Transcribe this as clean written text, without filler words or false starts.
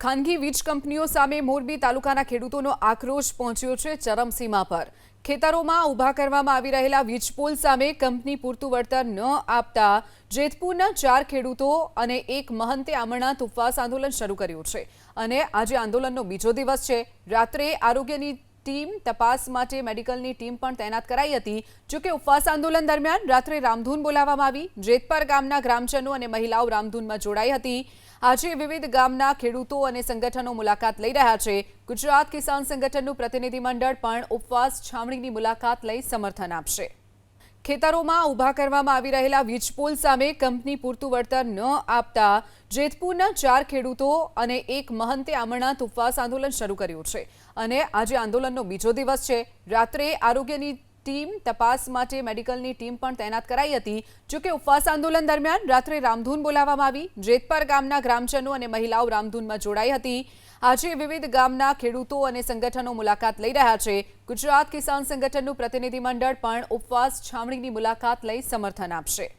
ખાનગી વીજ કંપનીઓ સામે મોરબી તાલુકાના ખેડૂતોનો આક્રોશ પહોંચ્યો છે ચરમસીમા પર। ખેતરોમાં ઊભા કરવામાં આવી રહેલા વીજપોલ સામે કંપની પૂરતું વળતર ન આપતા જેતપુરના 4 ખેડૂતો અને એક મહંતે આમરણાંત ઉપવાસ આંદોલન શરૂ કર્યું છે અને આજે આંદોલનનો બીજો દિવસ છે। રાત્રે આરોગ્યની ટીમ તપાસ માટે મેડિકલની ટીમ પણ તૈનાત કરાઈ હતી। જો કે ઉપવાસ આંદોલન દરમિયાન રાત્રે રામધૂન બોલાવવામાં આવી। જેતપર ગામના ગ્રામજનો અને મહિલાઓ રામધૂનમાં જોડાઈ હતી। આજે વિવિધ ગામના ખેડૂતો અને સંગઠનો મુલાકાત લઈ રહ્યા છે। ગુજરાત કિસાન સંગઠનનું પ્રતિનિધિમંડળ પણ ઉપવાસ છાવણીની મુલાકાત લઈ સમર્થન આપશે। ખેતરોમાં ઊભા કરવામાં આવી રહેલા વીજપોલ સામે કંપની પૂરતું વળતર ન આપતા જેતપુરના 4 ખેડૂતો અને એક મહંતે આમરણાંત ઉપવાસ આંદોલન શરૂ કર્યું છે અને આજે આંદોલનનો બીજો દિવસ છે। રાત્રે આરોગ્યની ટીમ તપાસ માટે મેડિકલની ટીમ પણ તૈનાત કરાઈ હતી। જો કે ઉપવાસ આંદોલન દરમિયાન રાત્રે રામધૂન બોલાવવામાં આવી। જેતપર ગામના ગ્રામજનો અને મહિલાઓ રામધૂનમાં જોડાઈ હતી। આજે વિવિધ ગામના ખેડૂતો અને સંગઠનો મુલાકાત લઈ રહ્યા છે। ગુજરાત કિસાન સંગઠનનું પ્રતિનિધિમંડળ પણ ઉપવાસ છાવણીની મુલાકાત લઈ સમર્થન આપશે।